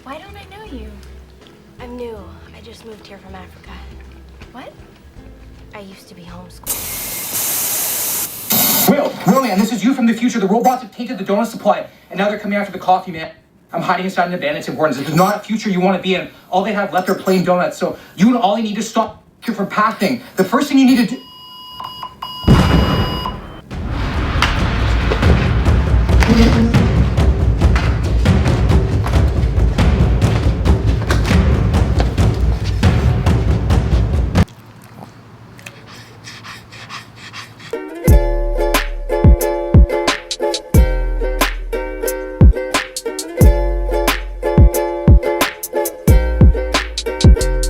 Why don't I know you? I'm new. I just moved here from Africa. What? I used to be homeschooled. Will, man, this is you from the future. The robots have tainted the donut supply, and now they're coming after the coffee, man. I'm hiding inside an abandoned Tim Hortons. This is not a future you want to be in. All they have left are plain donuts, so you and Ollie need to stop from passing. The first thing you need to do...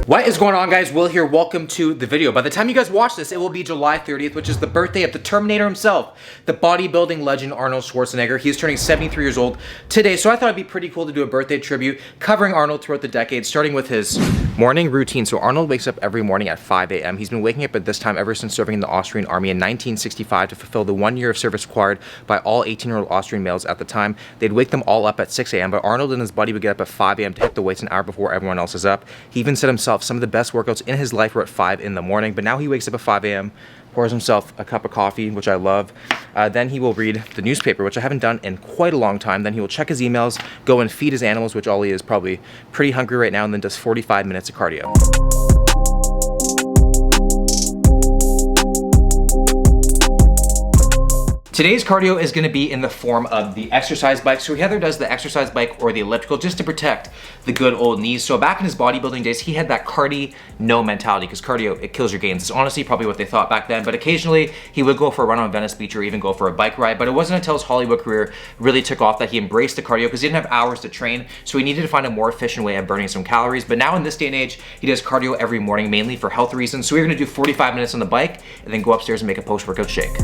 What is going on, guys? Will here. Welcome to the video. By the time you guys watch this, it will be July 30th, which is the birthday of the Terminator himself, the bodybuilding legend Arnold Schwarzenegger. He's turning 73 years old today, so I thought it'd be pretty cool to do a birthday tribute covering Arnold throughout the decade, starting with his morning routine. So Arnold wakes up every morning at 5 a.m. He's been waking up at this time ever since serving in the Austrian army in 1965 to fulfill the 1 year of service required by all 18-year-old Austrian males at the time. They'd wake them all up at 6 a.m., but Arnold and his buddy would get up at 5 a.m. to hit the weights an hour before everyone else is up. He even said himself some of the best workouts in his life were at 5 in the morning, but now he wakes up at 5 a.m., pours himself a cup of coffee, which I love. Then he will read the newspaper, which I haven't done in quite a long time. Then he will check his emails, go and feed his animals, which Ollie is probably pretty hungry right now, and then does 45 minutes of cardio. Today's cardio is gonna be in the form of the exercise bike. So he either does the exercise bike or the elliptical just to protect the good old knees. So back in his bodybuilding days, he had that cardi-no mentality because cardio, it kills your gains. It's honestly probably what they thought back then, but occasionally he would go for a run on Venice Beach or even go for a bike ride. But it wasn't until his Hollywood career really took off that he embraced the cardio because he didn't have hours to train. So he needed to find a more efficient way of burning some calories. But now in this day and age, he does cardio every morning, mainly for health reasons. So we're gonna do 45 minutes on the bike and then go upstairs and make a post-workout shake.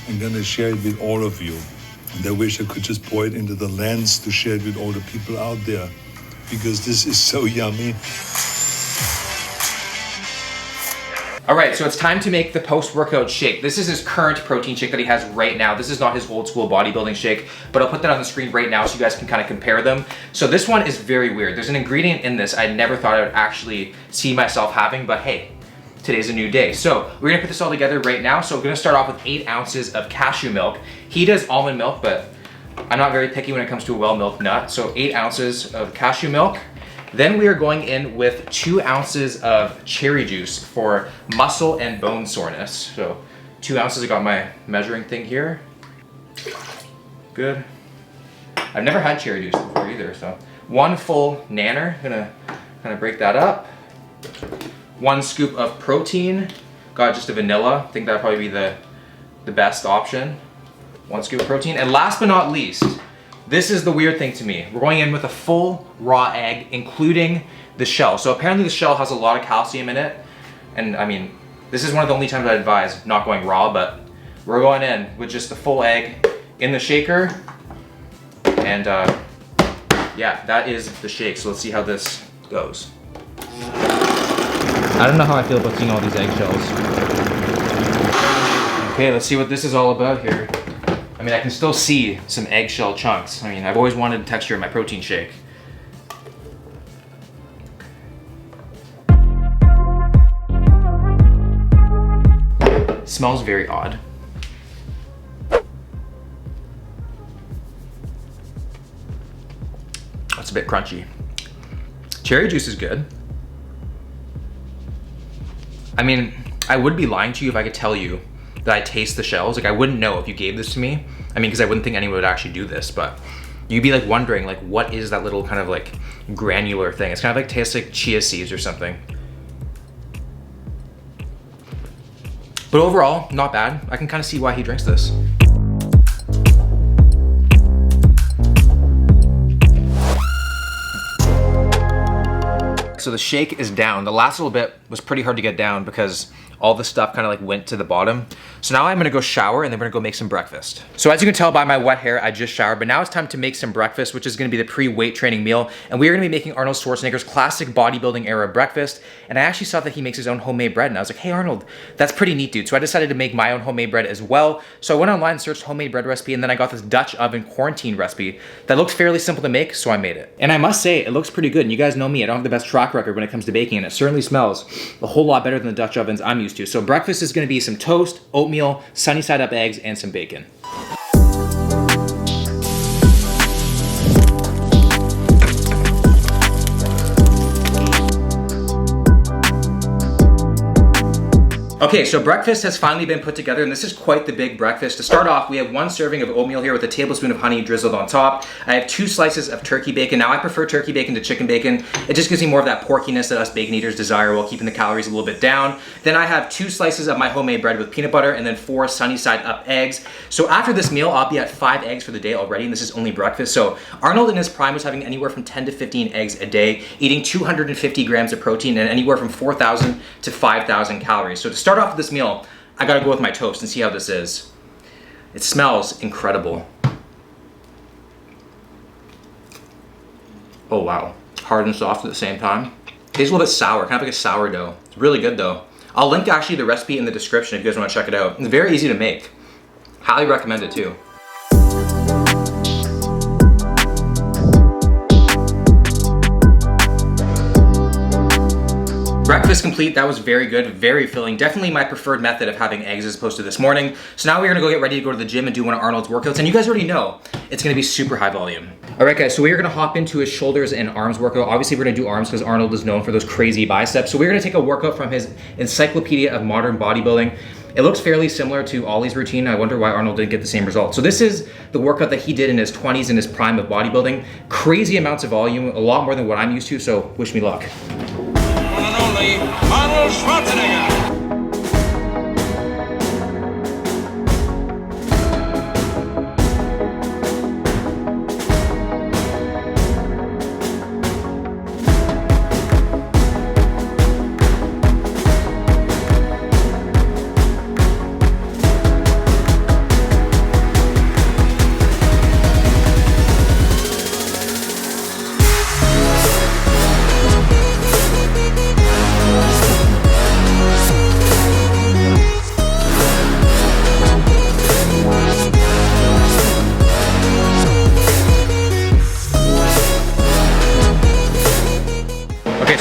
I'm gonna share it with all of you. And I wish I could just pour it into the lens to share it with all the people out there, because this is so yummy. All right, so it's time to make the post-workout shake. This is his current protein shake that he has right now. This is not his old school bodybuilding shake, but I'll put that on the screen right now so you guys can kind of compare them. So this one is very weird. There's an ingredient in this I never thought I would actually see myself having, but hey, today's a new day. So we're gonna put this all together right now. So we're gonna start off with 8 ounces of cashew milk. He does almond milk, but I'm not very picky when it comes to a well-milked nut. So 8 ounces of cashew milk. Then we are going in with 2 ounces of cherry juice for muscle and bone soreness. So 2 ounces, I got my measuring thing here. Good. I've never had cherry juice before either, so. 1 full nanner, gonna kind of break that up. 1 scoop of protein, got just a vanilla. I think that'd probably be the best option. 1 scoop of protein. And last but not least, this is the weird thing to me. We're going in with a full raw egg, including the shell. So apparently the shell has a lot of calcium in it. And I mean, this is one of the only times I advise not going raw, but we're going in with just the full egg in the shaker. And yeah, that is the shake. So let's see how this goes. I don't know how I feel about seeing all these eggshells. Okay, let's see what this is all about here. I mean, I can still see some eggshell chunks. I mean, I've always wanted texture in my protein shake. Smells very odd. That's a bit crunchy. Cherry juice is good. I mean, I would be lying to you if I could tell you that I taste the shells. Like, I wouldn't know if you gave this to me. I mean, because I wouldn't think anyone would actually do this, but you'd be like wondering, like, what is that little kind of like granular thing? It's kind of like tastes like chia seeds or something. But overall, not bad. I can kind of see why he drinks this. So so the shake is down. The last little bit was pretty hard to get down because all the stuff kind of like went to the bottom. So now I'm gonna go shower and then we're gonna go make some breakfast. So as you can tell by my wet hair, I just showered, but now it's time to make some breakfast, which is gonna be the pre-weight training meal. And we are gonna be making Arnold Schwarzenegger's classic bodybuilding era breakfast. And I actually saw that he makes his own homemade bread and I was like, hey Arnold, that's pretty neat, dude. So I decided to make my own homemade bread as well. So I went online and searched homemade bread recipe, and then I got this Dutch oven quarantine recipe that looks fairly simple to make, so I made it. And I must say, it looks pretty good. And you guys know me, I don't have the best track record when it comes to baking, and it certainly smells a whole lot better than the Dutch ovens I'm used to. So breakfast is gonna be some toast, oatmeal, sunny side up eggs, and some bacon. Okay, so breakfast has finally been put together, and this is quite the big breakfast. To start off, we have 1 serving of oatmeal here with a tablespoon of honey drizzled on top. I have 2 slices of turkey bacon. Now I prefer turkey bacon to chicken bacon. It just gives me more of that porkiness that us bacon eaters desire while keeping the calories a little bit down. Then I have 2 slices of my homemade bread with peanut butter, and then 4 sunny side up eggs. So after this meal, I'll be at 5 eggs for the day already, and this is only breakfast. So Arnold in his prime was having anywhere from 10 to 15 eggs a day, eating 250 grams of protein and anywhere from 4,000 to 5,000 calories. So to start off with this meal, I gotta go with my toast and see how this is. It smells incredible. Oh wow, hard and soft at the same time. Tastes a little bit sour, kind of like a sourdough. It's really good though. I'll link actually the recipe in the description if you guys wanna check it out. It's very easy to make. Highly recommend it too. Breakfast complete, that was very good, very filling. Definitely my preferred method of having eggs as opposed to this morning. So now we're gonna go get ready to go to the gym and do one of Arnold's workouts. And you guys already know, it's gonna be super high volume. All right guys, so we're gonna hop into his shoulders and arms workout. Obviously we're gonna do arms because Arnold is known for those crazy biceps. So we're gonna take a workout from his Encyclopedia of Modern Bodybuilding. It looks fairly similar to Ollie's routine. I wonder why Arnold didn't get the same result. So this is the workout that he did in his 20s in his prime of bodybuilding. Crazy amounts of volume, a lot more than what I'm used to, so wish me luck. One and only Arnold Schwarzenegger.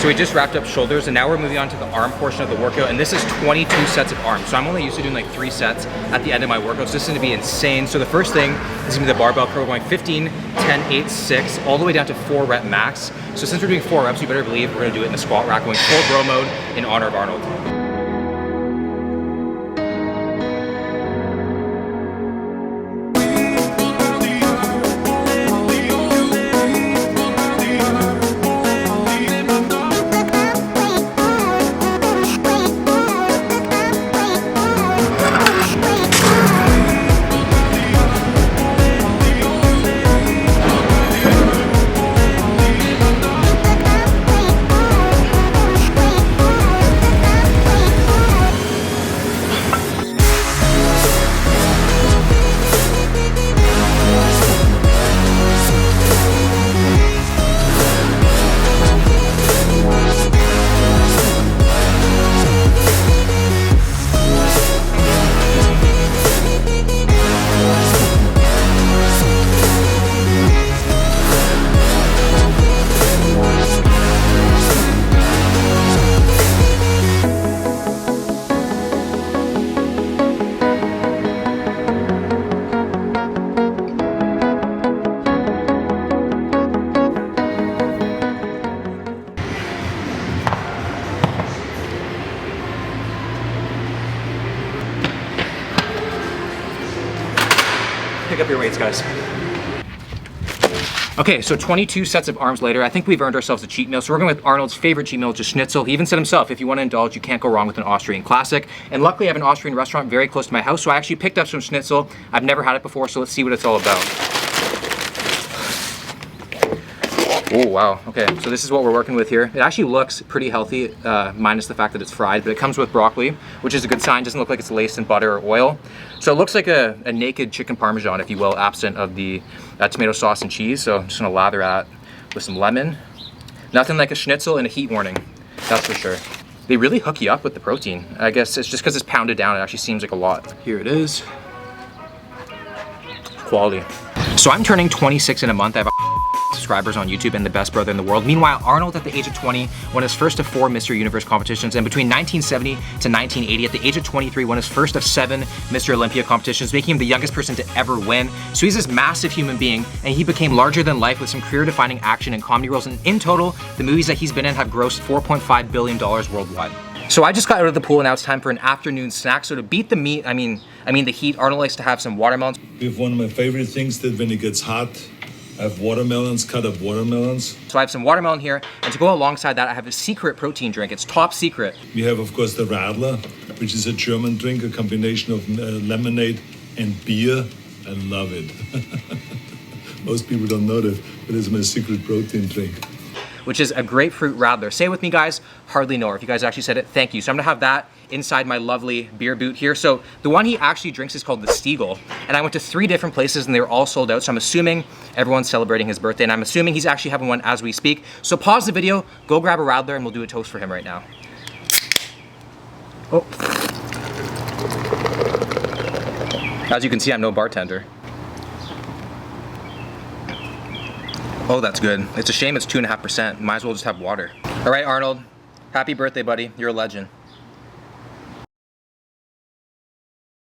So we just wrapped up shoulders and now we're moving on to the arm portion of the workout, and this is 22 sets of arms. So I'm only used to doing like 3 sets at the end of my workouts. This is gonna be insane. So the first thing is gonna be the barbell curl, going 15, 10, 8, 6, all the way down to 4 rep max. So since we're doing 4 reps, you better believe we're gonna do it in the squat rack, going full bro mode in honor of Arnold. Pick up your weights, guys. Okay, so 22 sets of arms later, I think we've earned ourselves a cheat meal. So we're going with Arnold's favorite cheat meal, which is schnitzel. He even said himself, if you want to indulge, you can't go wrong with an Austrian classic. And luckily I have an Austrian restaurant very close to my house, so I actually picked up some schnitzel. I've never had it before, so let's see what it's all about. Oh, wow. Okay, so this is what we're working with here. It actually looks pretty healthy, minus the fact that it's fried, but it comes with broccoli, which is a good sign. Doesn't look like it's laced in butter or oil. So it looks like a naked chicken parmesan, if you will, absent of the tomato sauce and cheese. So I'm just gonna lather that with some lemon. Nothing like a schnitzel and a heat warning, that's for sure. They really hook you up with the protein. I guess it's just because it's pounded down, it actually seems like a lot. Here it is. Quality. So I'm turning 26 in a month. I have subscribers on YouTube and the best brother in the world. Meanwhile, Arnold at the age of 20 won his first of 4 Mr. Universe competitions, and between 1970 to 1980, at the age of 23, won his first of 7 Mr. Olympia competitions, making him the youngest person to ever win. So he's this massive human being, and he became larger than life with some career-defining action and comedy roles, and in total, the movies that he's been in have grossed $4.5 billion worldwide. So I just got out of the pool, and now it's time for an afternoon snack. So to beat the meat, I mean the heat, Arnold likes to have some watermelons. We have one of my favorite things that when it gets hot, I have watermelons, cut up watermelons. So I have some watermelon here, and to go alongside that, I have a secret protein drink. It's top secret. We have, of course, the Radler, which is a German drink, a combination of lemonade and beer. I love it. Most people don't know that, but it's my secret protein drink. Which is a grapefruit Radler. Say it with me, guys, hardly know her. If you guys actually said it, thank you. So I'm gonna have that inside my lovely beer boot here. So the one he actually drinks is called the Stiegel, and I went to 3 different places and they were all sold out. So I'm assuming everyone's celebrating his birthday, and I'm assuming he's actually having one as we speak. So pause the video, go grab a Radler, and we'll do a toast for him right now. Oh. As you can see, I'm no bartender. Oh, that's good. It's a shame it's 2.5%. Might as well just have water. All right, Arnold. Happy birthday, buddy. You're a legend.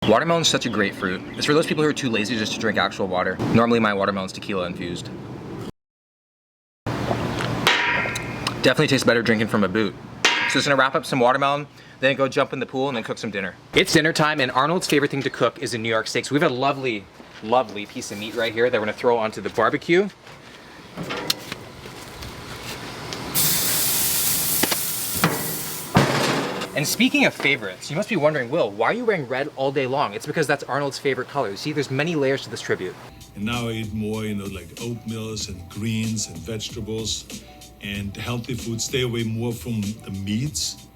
Watermelon's such a great fruit. It's for those people who are too lazy just to drink actual water. Normally my watermelon's tequila infused. Definitely tastes better drinking from a boot. So just gonna wrap up some watermelon, then go jump in the pool and then cook some dinner. It's dinner time, and Arnold's favorite thing to cook is a New York steak. So we have a lovely, lovely piece of meat right here that we're gonna throw onto the barbecue. And speaking of favorites, you must be wondering, Will, why are you wearing red all day long? It's because that's Arnold's favorite color. You see, there's many layers to this tribute. And now I eat more, like oatmeals and greens and vegetables and healthy food. Stay away more from the meats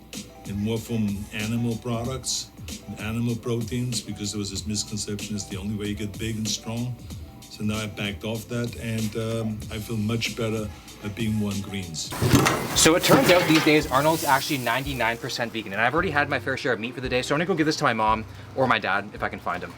and more from animal products and animal proteins, because there was this misconception it's the only way you get big and strong. So now I backed off that, and I feel much better by being more on greens. So it turns out these days Arnold's actually 99% vegan, and I've already had my fair share of meat for the day, so I'm gonna go give this to my mom or my dad if I can find him.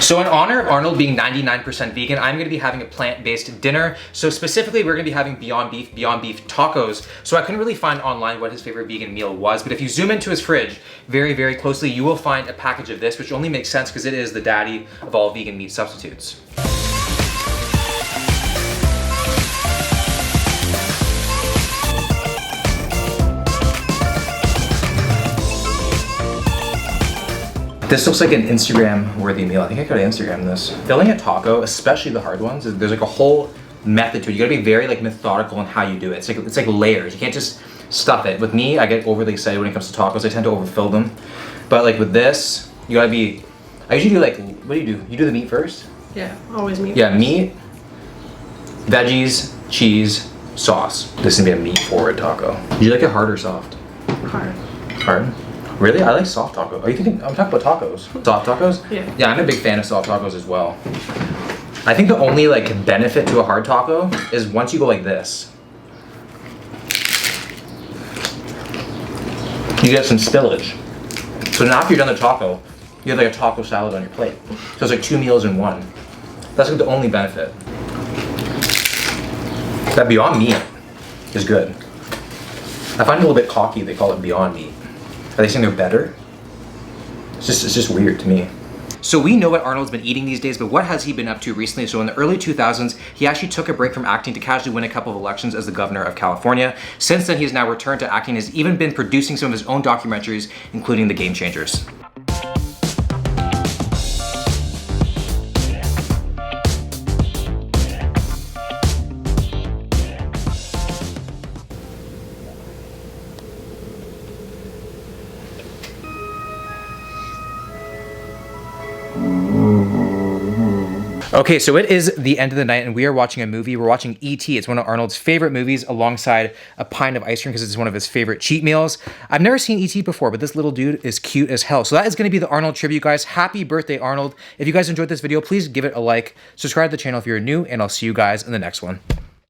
So in honor of Arnold being 99% vegan, I'm gonna be having a plant-based dinner. So specifically, we're gonna be having Beyond Beef tacos. So I couldn't really find online what his favorite vegan meal was, but if you zoom into his fridge very, very closely, you will find a package of this, which only makes sense because it is the daddy of all vegan meat substitutes. This looks like an Instagram-worthy meal. I think I could Instagram this. Filling a taco, especially the hard ones, there's like a whole method to it. You gotta be very like methodical in how you do it. It's like layers. You can't just stuff it. With me, I get overly excited when it comes to tacos. I tend to overfill them. But like with this, you gotta be, I usually do like, what do? You do the meat first? Yeah, always meat. Yeah, meat, veggies, cheese, sauce. This is gonna be a meat-forward taco. Do you like it hard or soft? Hard. Hard? Really? I like soft tacos. Are you thinking, I'm talking about tacos. Soft tacos? Yeah. Yeah, I'm a big fan of soft tacos as well. I think the only like benefit to a hard taco is once you go like this, you get some spillage. So now after you're done the taco, you have like a taco salad on your plate. So it's like 2 meals in one. That's like the only benefit. That Beyond Meat is good. I find it a little bit cocky they call it Beyond Meat. Are they saying they're better? It's just weird to me. So we know what Arnold's been eating these days, but what has he been up to recently? So in the early 2000s, he actually took a break from acting to casually win a couple of elections as the governor of California. Since then, he has now returned to acting, has even been producing some of his own documentaries, including The Game Changers. Okay, so it is the end of the night and we are watching a movie. We're watching E.T. It's one of Arnold's favorite movies alongside a pint of ice cream because it's one of his favorite cheat meals. I've never seen E.T. before, but this little dude is cute as hell. So that is going to be the Arnold tribute, guys. Happy birthday, Arnold. If you guys enjoyed this video, please give it a like. Subscribe to the channel if you're new, and I'll see you guys in the next one.